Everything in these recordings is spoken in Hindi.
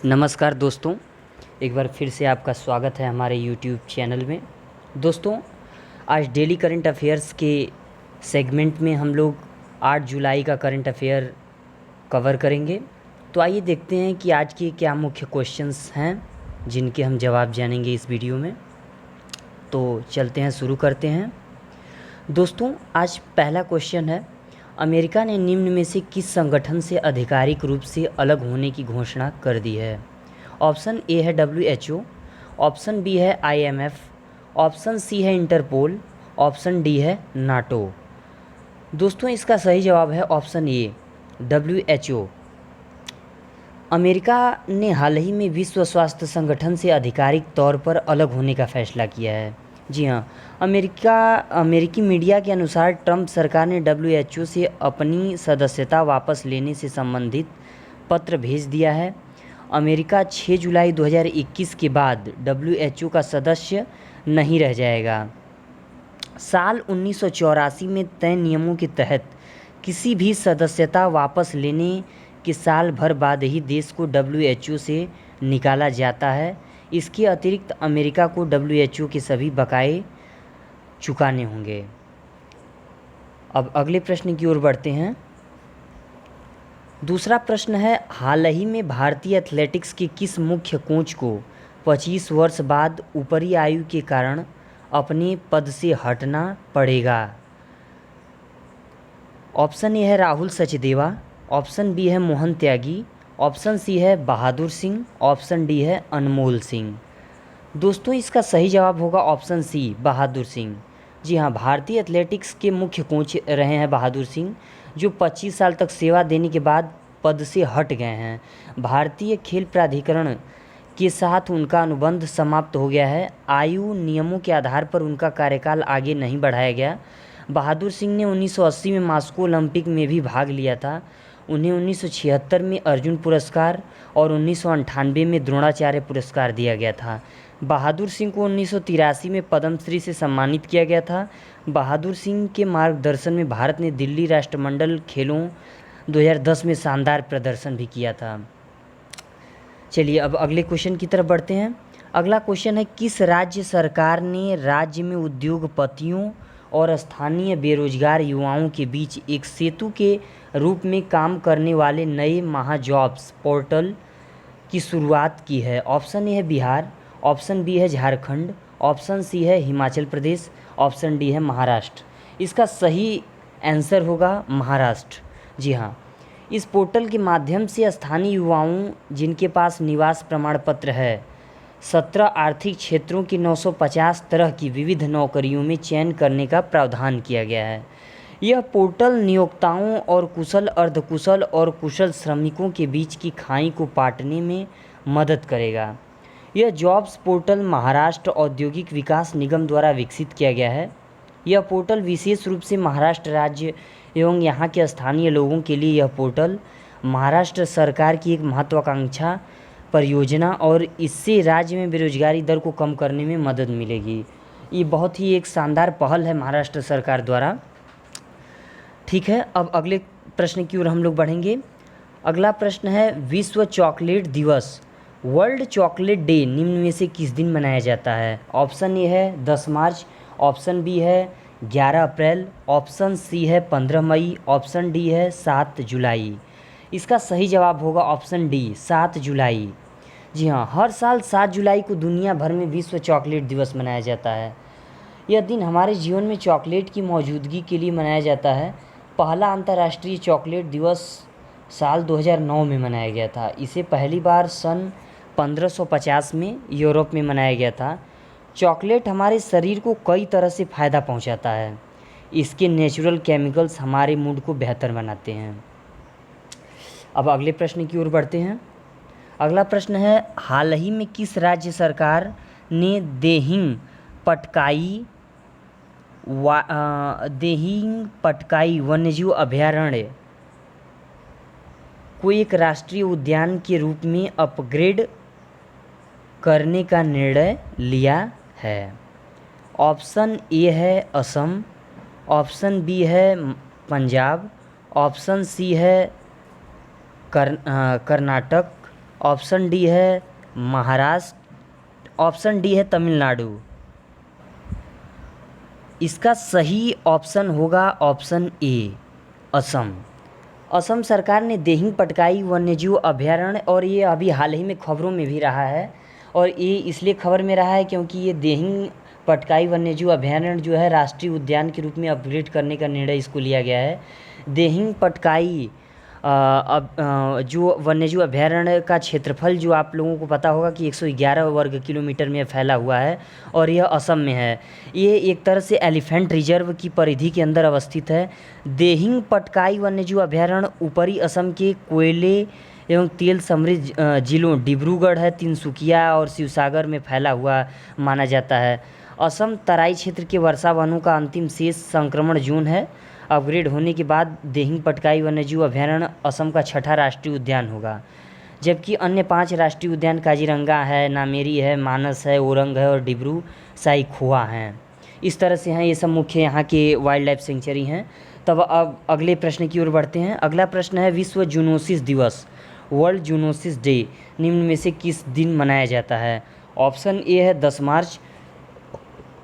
नमस्कार दोस्तों, एक बार फिर से आपका स्वागत है हमारे यूट्यूब चैनल में। दोस्तों, आज डेली करंट अफेयर्स के सेगमेंट में हम लोग 8 जुलाई का करंट अफेयर कवर करेंगे। तो आइए देखते हैं कि आज के क्या मुख्य क्वेश्चंस हैं जिनके हम जवाब जानेंगे इस वीडियो में। तो चलते हैं, शुरू करते हैं। दोस्तों, आज पहला क्वेश्चन है, अमेरिका ने निम्न में से किस संगठन से आधिकारिक रूप से अलग होने की घोषणा कर दी है? ऑप्शन ए है WHO, ऑप्शन बी है IMF, ऑप्शन सी है इंटरपोल, ऑप्शन डी है नाटो। दोस्तों, इसका सही जवाब है ऑप्शन ए, WHO। अमेरिका ने हाल ही में विश्व स्वास्थ्य संगठन से आधिकारिक तौर पर अलग होने का फैसला किया है। जी हाँ, अमेरिकी मीडिया के अनुसार ट्रंप सरकार ने WHO से अपनी सदस्यता वापस लेने से संबंधित पत्र भेज दिया है। अमेरिका 6 जुलाई 2021 के बाद WHO का सदस्य नहीं रह जाएगा। साल 1984 में तय नियमों के तहत किसी भी सदस्यता वापस लेने के साल भर बाद ही देश को WHO से निकाला जाता है। इसके अतिरिक्त अमेरिका को WHO के सभी बकाए चुकाने होंगे। अब अगले प्रश्न की ओर बढ़ते हैं। दूसरा प्रश्न है, हाल ही में भारतीय एथलेटिक्स के किस मुख्य कोच को 25 वर्ष बाद ऊपरी आयु के कारण अपने पद से हटना पड़ेगा? ऑप्शन ए है राहुल सचदेवा, ऑप्शन बी है मोहन त्यागी, ऑप्शन सी है बहादुर सिंह, ऑप्शन डी है अनमोल सिंह। दोस्तों, इसका सही जवाब होगा ऑप्शन सी, बहादुर सिंह। जी हाँ, भारतीय एथलेटिक्स के मुख्य कोच रहे हैं बहादुर सिंह, जो 25 साल तक सेवा देने के बाद पद से हट गए हैं। भारतीय खेल प्राधिकरण के साथ उनका अनुबंध समाप्त हो गया है। आयु नियमों के आधार पर उनका कार्यकाल आगे नहीं बढ़ाया गया। बहादुर सिंह ने 1980 में मास्को ओलंपिक में भी भाग लिया था। उन्हें 1976 में अर्जुन पुरस्कार और 1998 में द्रोणाचार्य पुरस्कार दिया गया था। बहादुर सिंह को 1983 में पद्मश्री से सम्मानित किया गया था। बहादुर सिंह के मार्गदर्शन में भारत ने दिल्ली राष्ट्रमंडल खेलों 2010 में शानदार प्रदर्शन भी किया था। चलिए अब अगले क्वेश्चन की तरफ बढ़ते हैं। अगला क्वेश्चन है, किस राज्य सरकार ने राज्य में उद्योगपतियों और स्थानीय बेरोजगार युवाओं के बीच एक सेतु के रूप में काम करने वाले नए महाजॉब्स पोर्टल की शुरुआत की है? ऑप्शन ए है बिहार, ऑप्शन बी है झारखंड, ऑप्शन सी है हिमाचल प्रदेश, ऑप्शन डी है महाराष्ट्र। इसका सही आंसर होगा महाराष्ट्र। जी हाँ, इस पोर्टल के माध्यम से स्थानीय युवाओं जिनके पास निवास प्रमाण पत्र है 17 आर्थिक क्षेत्रों की 950 तरह की विविध नौकरियों में चयन करने का प्रावधान किया गया है। यह पोर्टल नियोक्ताओं और कुशल, अर्धकुशल और कुशल श्रमिकों के बीच की खाई को पाटने में मदद करेगा। यह जॉब्स पोर्टल महाराष्ट्र औद्योगिक विकास निगम द्वारा विकसित किया गया है। यह पोर्टल विशेष रूप से महाराष्ट्र राज्य एवं यहाँ के स्थानीय लोगों के लिए यह पोर्टल महाराष्ट्र सरकार की एक महत्वाकांक्षा परियोजना और इससे राज्य में बेरोजगारी दर को कम करने में मदद मिलेगी। ये बहुत ही एक शानदार पहल है महाराष्ट्र सरकार द्वारा। ठीक है, अब अगले प्रश्न की ओर हम लोग बढ़ेंगे। अगला प्रश्न है, विश्व चॉकलेट दिवस वर्ल्ड चॉकलेट डे निम्न में से किस दिन मनाया जाता है? ऑप्शन ए है 10 मार्च, ऑप्शन बी है 11 अप्रैल, ऑप्शन सी है 15 मई, ऑप्शन डी है 7 जुलाई। इसका सही जवाब होगा ऑप्शन डी, 7 जुलाई। जी हाँ, हर साल 7 जुलाई को दुनिया भर में विश्व चॉकलेट दिवस मनाया जाता है। यह दिन हमारे जीवन में चॉकलेट की मौजूदगी के लिए मनाया जाता है। पहला अंतर्राष्ट्रीय चॉकलेट दिवस साल 2009 में मनाया गया था। इसे पहली बार सन 1550 में यूरोप में मनाया गया था। चॉकलेट हमारे शरीर को कई तरह से फ़ायदा पहुंचाता है। इसके नेचुरल केमिकल्स हमारे मूड को बेहतर बनाते हैं। अब अगले प्रश्न की ओर बढ़ते हैं। अगला प्रश्न है, हाल ही में किस राज्य सरकार ने देहिंग पटकाई वन्यजीव अभयारण्य को एक राष्ट्रीय उद्यान के रूप में अपग्रेड करने का निर्णय लिया है? ऑप्शन ए है असम, ऑप्शन बी है पंजाब, ऑप्शन सी है कर्नाटक, ऑप्शन डी है महाराष्ट्र, ऑप्शन डी है तमिलनाडु। इसका सही ऑप्शन होगा ऑप्शन ए असम। असम सरकार ने देहिंग पटकाई वन्यजीव अभयारण्य, और ये अभी हाल ही में खबरों में भी रहा है, और ये इसलिए खबर में रहा है क्योंकि ये देहिंग पटकाई वन्यजीव अभयारण्य जो है राष्ट्रीय उद्यान के रूप में अपग्रेड करने का निर्णय इसको लिया गया है। देहिंग पटकाई जो वन्यजीव अभयारण्य का क्षेत्रफल जो आप लोगों को पता होगा कि 111 वर्ग किलोमीटर में फैला हुआ है, और यह असम में है। ये एक तरह से एलिफेंट रिजर्व की परिधि के अंदर अवस्थित है। देहिंग पटकाई वन्यजीव अभयारण्य ऊपरी असम के कोयले एवं तेल समृद्ध जिलों डिब्रूगढ़ है, तिनसुकिया और शिवसागर में फैला हुआ माना जाता है। असम तराई क्षेत्र के वर्षा वनों का अंतिम शेष संक्रमण जोन है। अपग्रेड होने के बाद देहिंग पटकाई वन्यजीव अभयारण्य असम का छठा राष्ट्रीय उद्यान होगा, जबकि अन्य 5 राष्ट्रीय उद्यान काजीरंगा है, नामेरी है, मानस है, ओरंग है और डिब्रू साइखोवा हैं। इस तरह से हैं ये सब मुख्य यहाँ के वाइल्ड लाइफ सेंचुरी हैं। तब अब अगले प्रश्न की ओर बढ़ते हैं। अगला प्रश्न है विश्व जूनोसिस दिवस, वर्ल्ड जूनोसिस डे निम्न में से किस दिन मनाया जाता है? ऑप्शन ए है 10 मार्च,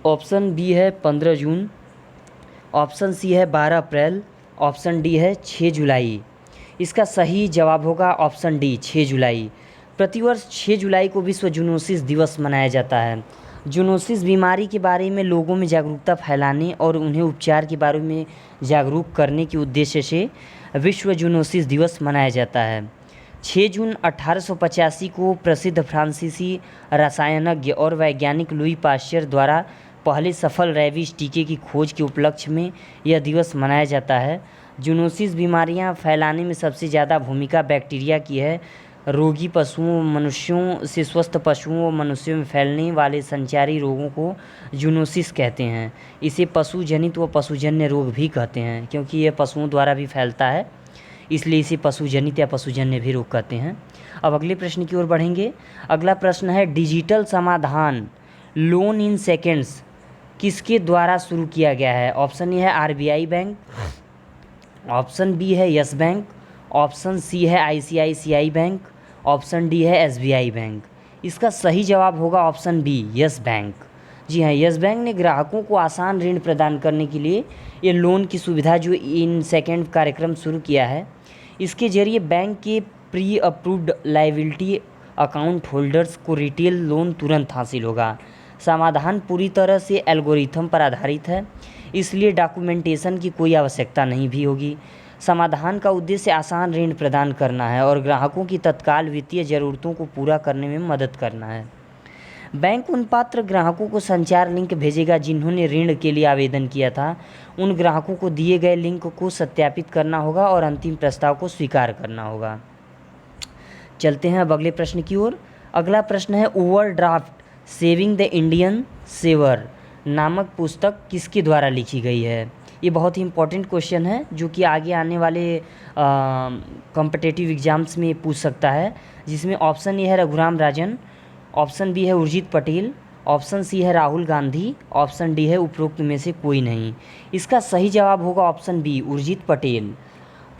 ऑप्शन बी है 15 जून, ऑप्शन सी है 12 अप्रैल, ऑप्शन डी है 6 जुलाई। इसका सही जवाब होगा ऑप्शन डी 6 जुलाई। प्रतिवर्ष 6 जुलाई को विश्व जूनोसिस दिवस मनाया जाता है। जूनोसिस बीमारी के बारे में लोगों में जागरूकता फैलाने और उन्हें उपचार के बारे में जागरूक करने के उद्देश्य से विश्व जूनोसिस दिवस मनाया जाता है। 6 जून 1885 को प्रसिद्ध फ्रांसीसी रसायनज्ञ और वैज्ञानिक लुई पाश्चर द्वारा पहले सफल रेबीज टीके की खोज के उपलक्ष्य में यह दिवस मनाया जाता है। जूनोसिस बीमारियां फैलाने में सबसे ज़्यादा भूमिका बैक्टीरिया की है। रोगी पशुओं, मनुष्यों से स्वस्थ पशुओं व मनुष्यों में फैलने वाले संचारी रोगों को जूनोसिस कहते हैं। इसे पशुजनित व पशुजन्य रोग भी कहते हैं, क्योंकि यह पशुओं द्वारा भी फैलता है, इसलिए इसे पशुजनित या पशुजन्य भी रोग कहते हैं। अब अगले प्रश्न की ओर बढ़ेंगे। अगला प्रश्न है डिजिटल समाधान लोन इन सेकेंड्स किसके द्वारा शुरू किया गया है? ऑप्शन ए है आरबीआई बैंक, ऑप्शन बी है यस बैंक, ऑप्शन सी है आईसीआईसीआई बैंक, ऑप्शन डी है एसबीआई बैंक। इसका सही जवाब होगा ऑप्शन बी यस बैंक। जी हाँ, यस बैंक ने ग्राहकों को आसान ऋण प्रदान करने के लिए ये लोन की सुविधा जो इन सेकेंड कार्यक्रम शुरू किया है। इसके जरिए बैंक के pre approved liability account holders को रिटेल लोन तुरंत हासिल होगा। समाधान पूरी तरह से एल्गोरिथम पर आधारित है, इसलिए डॉक्यूमेंटेशन की कोई आवश्यकता नहीं भी होगी। समाधान का उद्देश्य आसान ऋण प्रदान करना है और ग्राहकों की तत्काल वित्तीय ज़रूरतों को पूरा करने में मदद करना है। बैंक उन पात्र ग्राहकों को संचार लिंक भेजेगा जिन्होंने ऋण के लिए आवेदन किया था। उन ग्राहकों को दिए गए लिंक को सत्यापित करना होगा और अंतिम प्रस्ताव को स्वीकार करना होगा। चलते हैं अब अगले प्रश्न की ओर। अगला प्रश्न है overdraft saving the Indian saver नामक पुस्तक किसके द्वारा लिखी गई है? ये बहुत ही इंपॉर्टेंट क्वेश्चन है जो कि आगे आने वाले कॉम्पिटिटिव एग्जाम्स में पूछ सकता है, जिसमें ऑप्शन ए है रघुराम राजन, ऑप्शन बी है उर्जित पटेल, ऑप्शन सी है राहुल गांधी, ऑप्शन डी है उपरोक्त में से कोई नहीं। इसका सही जवाब होगा ऑप्शन बी उर्जित पटेल।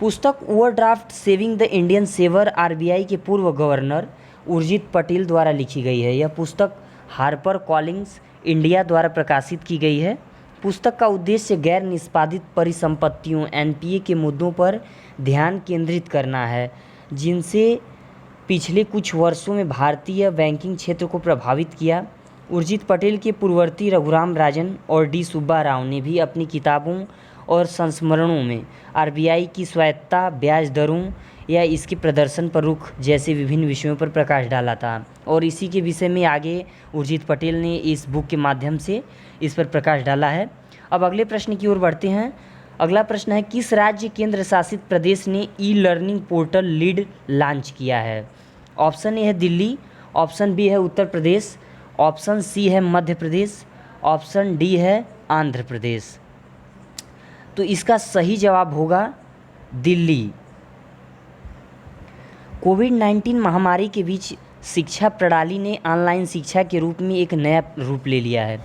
पुस्तक overdraft saving the Indian saver RBI के पूर्व गवर्नर उर्जित पटेल द्वारा लिखी गई है। यह पुस्तक हार्पर कॉलिंग्स इंडिया द्वारा प्रकाशित की गई है। पुस्तक का उद्देश्य गैर निष्पादित परिसंपत्तियों एनपीए के मुद्दों पर ध्यान केंद्रित करना है, जिनसे पिछले कुछ वर्षों में भारतीय बैंकिंग क्षेत्र को प्रभावित किया। उर्जित पटेल के पूर्ववर्ती रघुराम राजन और डी सुब्बा राव ने भी अपनी किताबों और संस्मरणों में आरबीआई की स्वायत्तता, ब्याज दरों या इसके प्रदर्शन पर रुख जैसे विभिन्न विषयों पर प्रकाश डाला था, और इसी के विषय में आगे उर्जित पटेल ने इस बुक के माध्यम से इस पर प्रकाश डाला है। अब अगले प्रश्न की ओर बढ़ते हैं। अगला प्रश्न है किस राज्य केंद्र शासित प्रदेश ने e learning portal lead launch किया है? ऑप्शन ए है दिल्ली, ऑप्शन बी है उत्तर प्रदेश, ऑप्शन सी है मध्य प्रदेश, ऑप्शन डी है आंध्र प्रदेश। तो इसका सही जवाब होगा दिल्ली। कोविड-19 महामारी के बीच शिक्षा प्रणाली ने ऑनलाइन शिक्षा के रूप में एक नया रूप ले लिया है।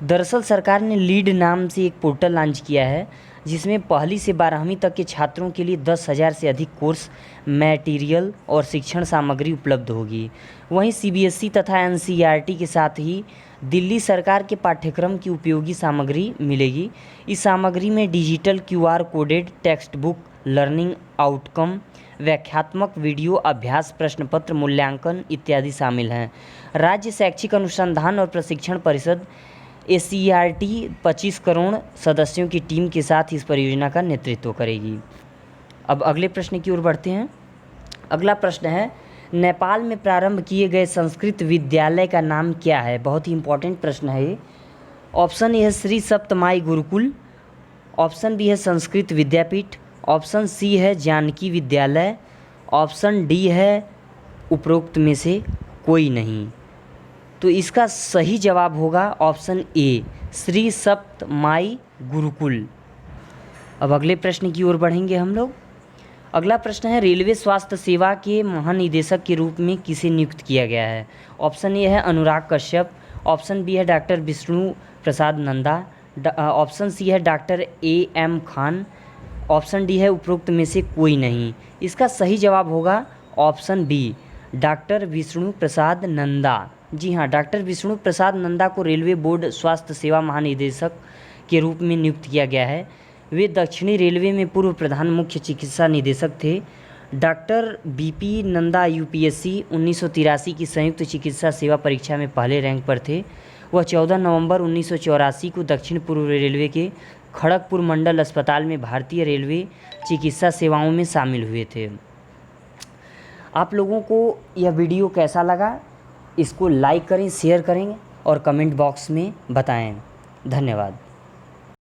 दरअसल सरकार ने लीड नाम से एक पोर्टल लॉन्च किया है, जिसमें पहली से 12वीं तक के छात्रों के लिए 10,000 से अधिक कोर्स मटेरियल और शिक्षण सामग्री उपलब्ध होगी। वहीं सीबीएसई तथा एनसीईआरटी के साथ ही दिल्ली सरकार के पाठ्यक्रम की उपयोगी सामग्री मिलेगी। इस सामग्री में digital QR coded text book, learning outcome, व्याख्यात्मक वीडियो, अभ्यास प्रश्न पत्र, मूल्यांकन इत्यादि शामिल हैं। राज्य शैक्षिक अनुसंधान और प्रशिक्षण परिषद एससीईआरटी 25 करोड़ सदस्यों की टीम के साथ इस परियोजना का नेतृत्व करेगी। अब अगले प्रश्न की ओर बढ़ते हैं। अगला प्रश्न है, नेपाल में प्रारंभ किए गए संस्कृत विद्यालय का नाम क्या है? बहुत ही इंपॉर्टेंट प्रश्न है ये। ऑप्शन ए है श्री सप्तमाई गुरुकुल, ऑप्शन बी है संस्कृत विद्यापीठ, ऑप्शन सी है जानकी विद्यालय, ऑप्शन डी है उपरोक्त में से कोई नहीं। तो इसका सही जवाब होगा ऑप्शन ए श्री सप्तमाई गुरुकुल। अब अगले प्रश्न की ओर बढ़ेंगे हम लोग। अगला प्रश्न है, रेलवे स्वास्थ्य सेवा के महानिदेशक के रूप में किसे नियुक्त किया गया है? ऑप्शन ए है अनुराग कश्यप, ऑप्शन बी है डॉक्टर विष्णु प्रसाद नंदा, ऑप्शन सी है doctor AM Khan, option D है उपरोक्त में से कोई नहीं। इसका सही जवाब होगा ऑप्शन बी डॉक्टर विष्णु प्रसाद नंदा। जी हाँ, डॉक्टर विष्णु प्रसाद नंदा को रेलवे बोर्ड स्वास्थ्य सेवा महानिदेशक के रूप में नियुक्त किया गया है। वे दक्षिणी रेलवे में पूर्व प्रधान मुख्य चिकित्सा निदेशक थे। डॉक्टर BP नंदा UPSC 1983 की संयुक्त चिकित्सा सेवा परीक्षा में पहले रैंक पर थे। वह 14 नवंबर 1984 को दक्षिण पूर्व रेलवे के खड़गपुर मंडल अस्पताल में भारतीय रेलवे चिकित्सा सेवाओं में शामिल हुए थे। आप लोगों को यह वीडियो कैसा लगा? इसको लाइक करें, शेयर करें और कमेंट बॉक्स में बताएं। धन्यवाद।